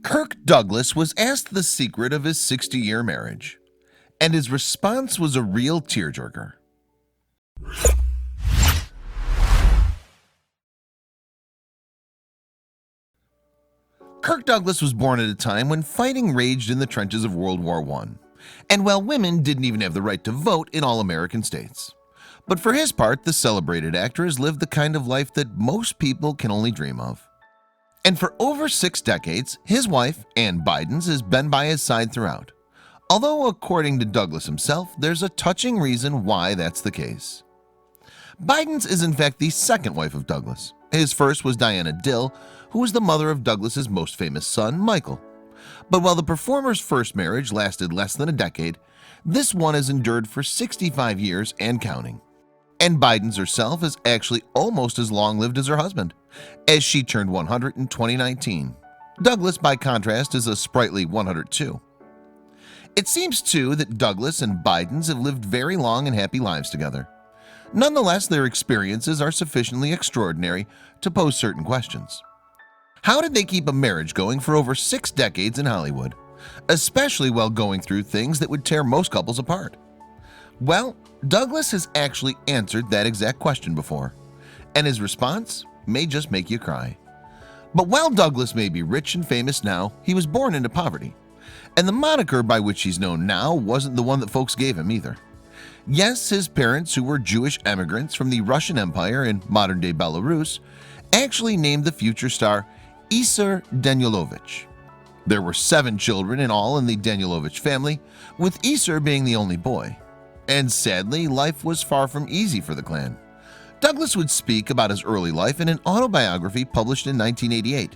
Kirk Douglas was asked the secret of his 60-year marriage, and his response was a real tearjerker. Kirk Douglas was born at a time when fighting raged in the trenches of World War I, and while women didn't even have the right to vote in all American states. But for his part, the celebrated actor has lived the kind of life that most people can only dream of. And for over 6 decades, his wife, Ann Buydens, has been by his side throughout. Although, according to Douglas himself, there's a touching reason why that's the case. Buydens is in fact the second wife of Douglas. His first was Diana Dill, who was the mother of Douglas's most famous son, Michael. But while the performer's first marriage lasted less than a decade, this one has endured for 65 years and counting. And Buydens herself is actually almost as long-lived as her husband, as she turned 100 in 2019. Douglas, by contrast, is a sprightly 102. It seems, too, that Douglas and Buydens have lived very long and happy lives together. Nonetheless, their experiences are sufficiently extraordinary to pose certain questions. How did they keep a marriage going for over 6 decades in Hollywood, especially while going through things that would tear most couples apart? Well, Douglas has actually answered that exact question before, and his response may just make you cry. But while Douglas may be rich and famous now, he was born into poverty, and the moniker by which he's known now wasn't the one that folks gave him either. Yes, his parents, who were Jewish immigrants from the Russian Empire in modern-day Belarus, actually named the future star Isser Danielovich. There were 7 children in all in the Danielovich family, with Isser being the only boy. And sadly, life was far from easy for the clan. Douglas would speak about his early life in an autobiography published in 1988.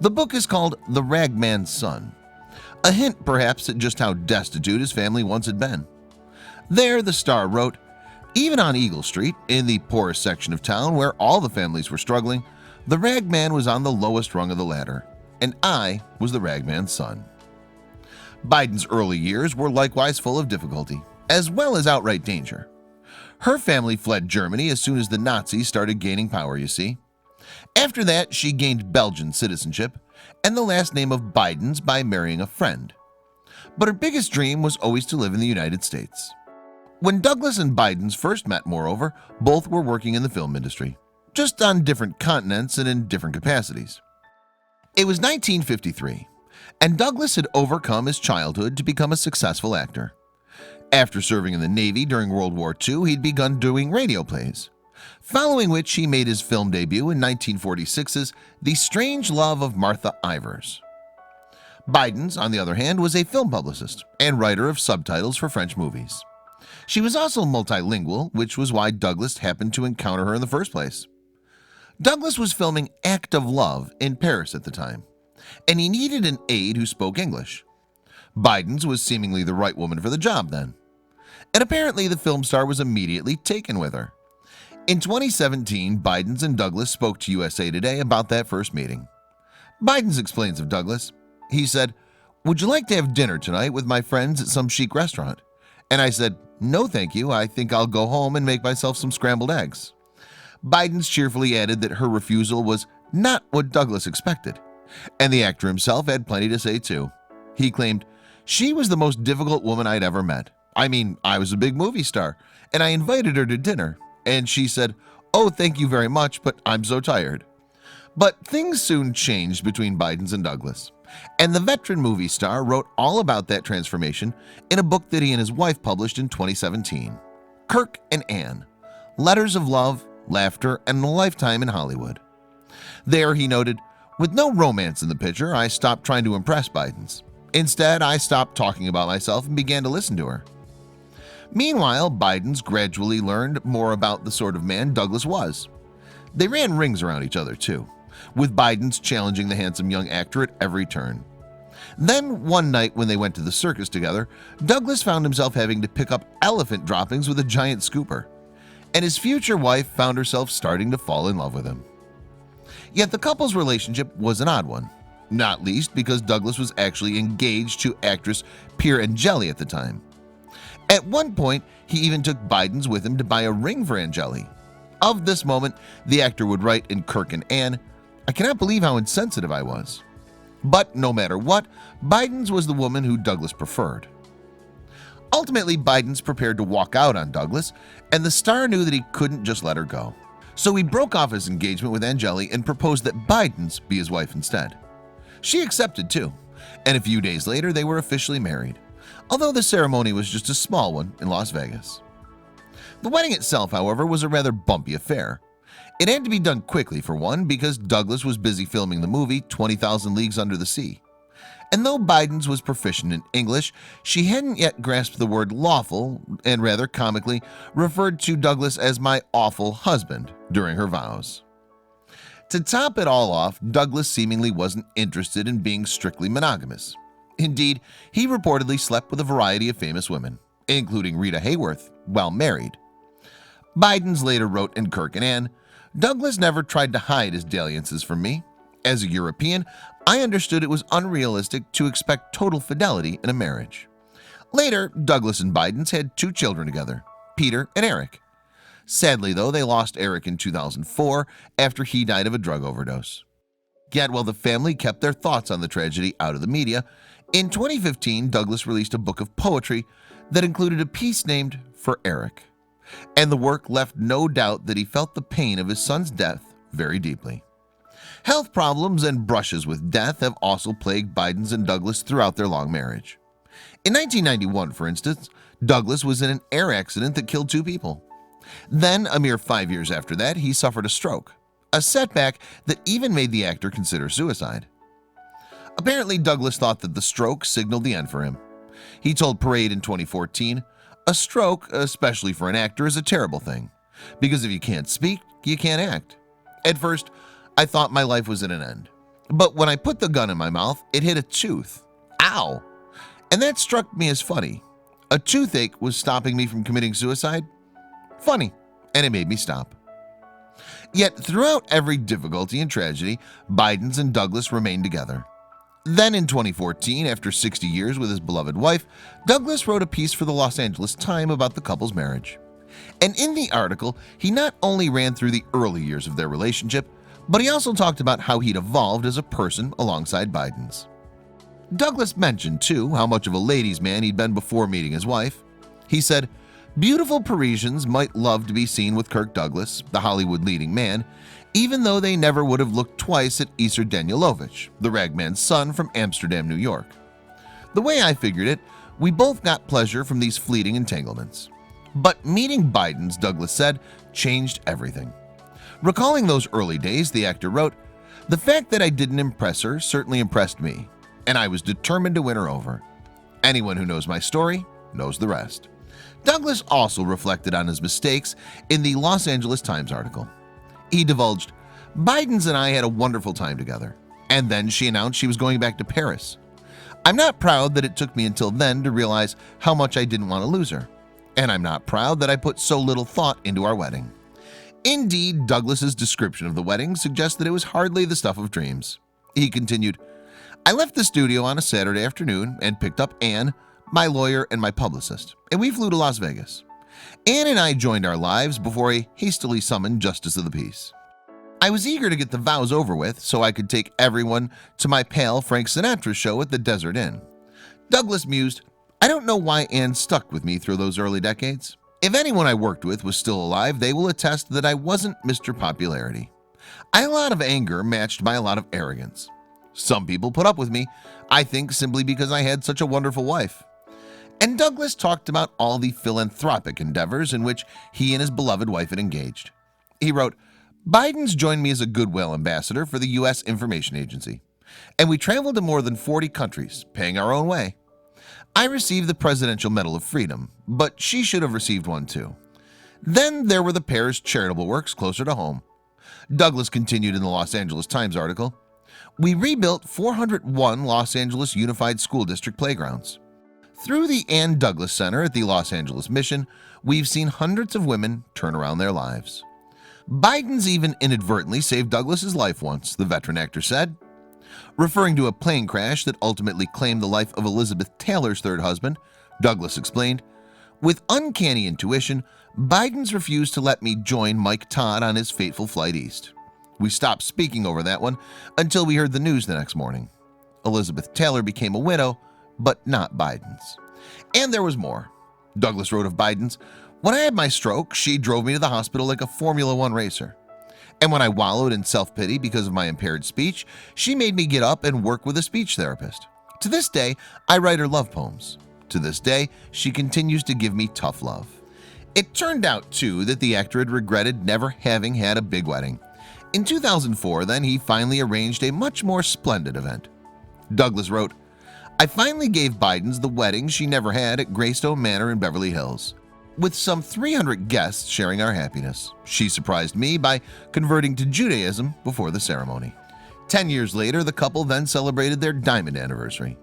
The book is called The Ragman's Son, a hint perhaps at just how destitute his family once had been. There, the star wrote, "Even on Eagle Street, in the poorest section of town where all the families were struggling, the ragman was on the lowest rung of the ladder, and I was the ragman's son." Buydens' early years were likewise full of difficulty, as well as outright danger. Her family fled Germany as soon as the Nazis started gaining power, you see. After that, she gained Belgian citizenship and the last name of Buydens by marrying a friend. But her biggest dream was always to live in the United States. When Douglas and Buydens first met, moreover, both were working in the film industry, just on different continents and in different capacities. It was 1953, and Douglas had overcome his childhood to become a successful actor. After serving in the Navy during World War II, he'd begun doing radio plays, following which he made his film debut in 1946's The Strange Love of Martha Ivers. Buydens, on the other hand, was a film publicist and writer of subtitles for French movies. She was also multilingual, which was why Douglas happened to encounter her in the first place. Douglas was filming Act of Love in Paris at the time, and he needed an aide who spoke English. Buydens was seemingly the right woman for the job then, and apparently the film star was immediately taken with her. In 2017, Buydens and Douglas spoke to USA Today about that first meeting. Buydens explains of Douglas. He said, "Would you like to have dinner tonight with my friends at some chic restaurant?" And I said, "No thank you, I think I'll go home and make myself some scrambled eggs." Buydens cheerfully added that her refusal was not what Douglas expected, and the actor himself had plenty to say too. He claimed, "She was the most difficult woman I'd ever met. I mean, I was a big movie star, and I invited her to dinner, and she said, 'Oh, thank you very much, but I'm so tired.'" But things soon changed between Buydens and Douglas, and the veteran movie star wrote all about that transformation in a book that he and his wife published in 2017, Kirk and Ann, Letters of Love, Laughter, and a Lifetime in Hollywood. There he noted, "With no romance in the picture, I stopped trying to impress Buydens. Instead, I stopped talking about myself and began to listen to her." Meanwhile, Buydens gradually learned more about the sort of man Douglas was. They ran rings around each other too, with Buydens challenging the handsome young actor at every turn. Then one night when they went to the circus together, Douglas found himself having to pick up elephant droppings with a giant scooper, and his future wife found herself starting to fall in love with him. Yet the couple's relationship was an odd one, not least because Douglas was actually engaged to actress Pier Angeli at the time. At one point, he even took Buydens with him to buy a ring for Angeli. Of this moment, the actor would write in Kirk and Ann, "I cannot believe how insensitive I was." But no matter what, Buydens was the woman who Douglas preferred. Ultimately, Buydens prepared to walk out on Douglas, and the star knew that he couldn't just let her go. So he broke off his engagement with Angeli and proposed that Buydens be his wife instead. She accepted too, and a few days later they were officially married, although the ceremony was just a small one in Las Vegas. The wedding itself, however, was a rather bumpy affair. It had to be done quickly, for one, because Douglas was busy filming the movie 20,000 Leagues Under the Sea. And though Buydens was proficient in English, she hadn't yet grasped the word lawful and rather comically referred to Douglas as my awful husband during her vows. To top it all off, Douglas seemingly wasn't interested in being strictly monogamous. Indeed, he reportedly slept with a variety of famous women, including Rita Hayworth, while married. Buydens later wrote in Kirk and Ann, "Douglas never tried to hide his dalliances from me. As a European, I understood it was unrealistic to expect total fidelity in a marriage." Later, Douglas and Buydens had 2 children together, Peter and Eric. Sadly, though, they lost Eric in 2004 after he died of a drug overdose. Yet while the family kept their thoughts on the tragedy out of the media, in 2015 Douglas released a book of poetry that included a piece named For Eric. And the work left no doubt that he felt the pain of his son's death very deeply. Health problems and brushes with death have also plagued Buydens and Douglas throughout their long marriage. In 1991, for instance, Douglas was in an air accident that killed 2 people. Then, a mere 5 years after that, he suffered a stroke, a setback that even made the actor consider suicide. Apparently, Douglas thought that the stroke signaled the end for him. He told Parade in 2014, "A stroke, especially for an actor, is a terrible thing, because if you can't speak, you can't act. At first, I thought my life was at an end, but when I put the gun in my mouth, it hit a tooth. Ow! And that struck me as funny. A toothache was stopping me from committing suicide? Funny, and it made me stop." Yet throughout every difficulty and tragedy, Buydens and Douglas remained together. Then in 2014, after 60 years with his beloved wife, Douglas wrote a piece for the Los Angeles Times about the couple's marriage. And in the article, he not only ran through the early years of their relationship, but he also talked about how he'd evolved as a person alongside Buydens. Douglas mentioned, too, how much of a ladies' man he'd been before meeting his wife. He said, "Beautiful Parisians might love to be seen with Kirk Douglas, the Hollywood leading man, even though they never would have looked twice at Iser Danielovich, the ragman's son from Amsterdam, New York. The way I figured it, we both got pleasure from these fleeting entanglements. But meeting Buydens," Douglas said, "changed everything." Recalling those early days, the actor wrote, "The fact that I didn't impress her certainly impressed me, and I was determined to win her over. Anyone who knows my story knows the rest." Douglas also reflected on his mistakes in the Los Angeles Times article. He divulged, "Buydens and I had a wonderful time together, and then she announced she was going back to Paris. I'm not proud that it took me until then to realize how much I didn't want to lose her, and I'm not proud that I put so little thought into our wedding." Indeed, Douglas's description of the wedding suggests that it was hardly the stuff of dreams. He continued, "I left the studio on a Saturday afternoon and picked up Ann, my lawyer, and my publicist, and we flew to Las Vegas. Ann and I joined our lives before a hastily summoned justice of the peace. I was eager to get the vows over with so I could take everyone to my pal Frank Sinatra show at the Desert Inn." Douglas mused, "I don't know why Ann stuck with me through those early decades. If anyone I worked with was still alive, they will attest that I wasn't Mr. Popularity. I had a lot of anger matched by a lot of arrogance. Some people put up with me, I think simply because I had such a wonderful wife." And Douglas talked about all the philanthropic endeavors in which he and his beloved wife had engaged. He wrote, "Buydens joined me as a goodwill ambassador for the U.S. Information Agency, and we traveled to more than 40 countries, paying our own way. I received the Presidential Medal of Freedom, but she should have received one too. Then there were the pair's charitable works closer to home." Douglas continued in the Los Angeles Times article, "We rebuilt 401 Los Angeles Unified School District playgrounds. Through the Ann Douglas Center at the Los Angeles Mission, we've seen hundreds of women turn around their lives. Buydens even inadvertently saved Douglas's life once," the veteran actor said. Referring to a plane crash that ultimately claimed the life of Elizabeth Taylor's third husband, Douglas explained, "With uncanny intuition, Buydens refused to let me join Mike Todd on his fateful flight east. We stopped speaking over that one until we heard the news the next morning. Elizabeth Taylor became a widow, but not Buydens. And there was more. Douglas wrote of Buydens, "When I had my stroke, she drove me to the hospital like a Formula One racer. And when I wallowed in self-pity because of my impaired speech, she made me get up and work with a speech therapist. To this day, I write her love poems. To this day, she continues to give me tough love." It turned out, too, that the actor had regretted never having had a big wedding. In 2004, then, he finally arranged a much more splendid event. Douglas wrote, "I finally gave Buydens the wedding she never had at Greystone Manor in Beverly Hills. With some 300 guests sharing our happiness, she surprised me by converting to Judaism before the ceremony." 10 years later, the couple then celebrated their diamond anniversary.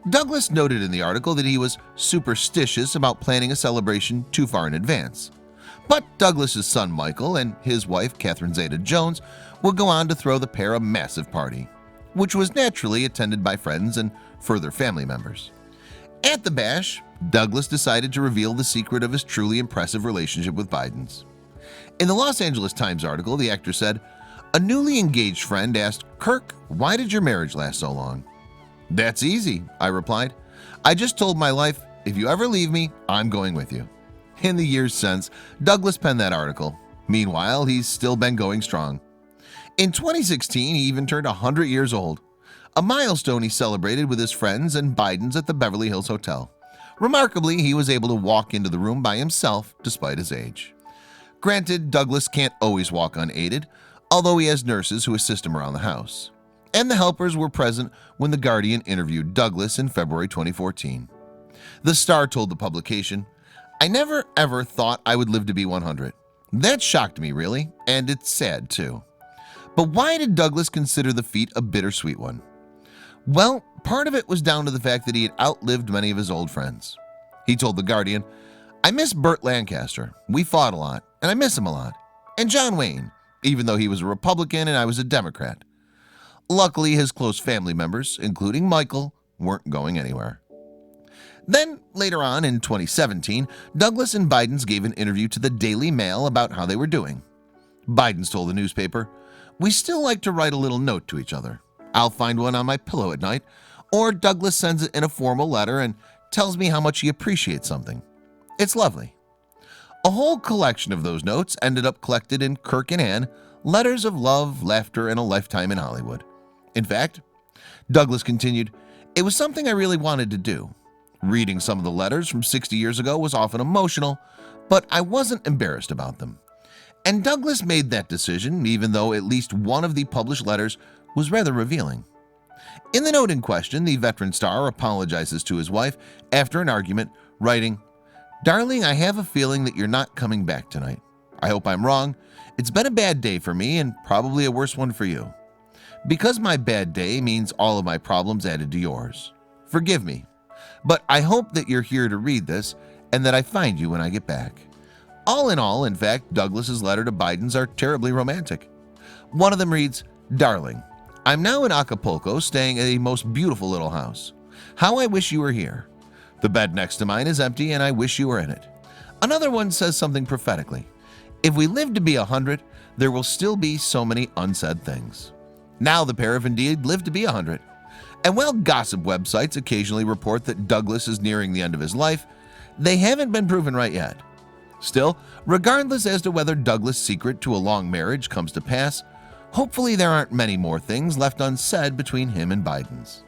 Douglas noted in the article that he was superstitious about planning a celebration too far in advance. But Douglas's son Michael and his wife Catherine Zeta-Jones would go on to throw the pair a massive party, which was naturally attended by friends and further family members. At the bash, Douglas decided to reveal the secret of his truly impressive relationship with Buydens. In the Los Angeles Times article, the actor said, "A newly engaged friend asked, 'Kirk, why did your marriage last so long?' 'That's easy,' I replied. 'I just told my life, if you ever leave me, I'm going with you.'" In the years since, Douglas penned that article. Meanwhile, he's still been going strong. In 2016, he even turned 100 years old, a milestone he celebrated with his friends and Buydens at the Beverly Hills Hotel. Remarkably, he was able to walk into the room by himself despite his age. Granted, Douglas can't always walk unaided, although he has nurses who assist him around the house. And the helpers were present when The Guardian interviewed Douglas in February 2014. The Star told the publication, "I never ever thought I would live to be 100. That shocked me, really, and it's sad too." But why did Douglas consider the feat a bittersweet one? Well, part of it was down to the fact that he had outlived many of his old friends. He told The Guardian, "I miss Burt Lancaster. We fought a lot, and I miss him a lot. And John Wayne, even though he was a Republican and I was a Democrat." Luckily, his close family members, including Michael, weren't going anywhere. Then, later on in 2017, Douglas and Buydens gave an interview to the Daily Mail about how they were doing. Buydens told the newspaper, "We still like to write a little note to each other. I'll find one on my pillow at night, or Douglas sends it in a formal letter and tells me how much he appreciates something. It's lovely." A whole collection of those notes ended up collected in Kirk and Ann, Letters of Love, Laughter, and a Lifetime in Hollywood. In fact, Douglas continued, "It was something I really wanted to do. Reading some of the letters from 60 years ago was often emotional, but I wasn't embarrassed about them." And Douglas made that decision, even though at least one of the published letters was rather revealing. In the note in question, the veteran star apologizes to his wife after an argument, writing, "Darling, I have a feeling that you're not coming back tonight. I hope I'm wrong. It's been a bad day for me and probably a worse one for you. Because my bad day means all of my problems added to yours. Forgive me. But I hope that you're here to read this and that I find you when I get back." All in all, in fact, Douglas's letter to Buydens are terribly romantic. One of them reads, "Darling, I'm now in Acapulco staying at a most beautiful little house. How I wish you were here. The bed next to mine is empty and I wish you were in it." Another one says something prophetically, "If we live to be 100, there will still be so many unsaid things." Now the pair have indeed lived to be 100. And while gossip websites occasionally report that Douglas is nearing the end of his life, they haven't been proven right yet. Still, regardless as to whether Douglas' secret to a long marriage comes to pass, hopefully there aren't many more things left unsaid between him and Buydens.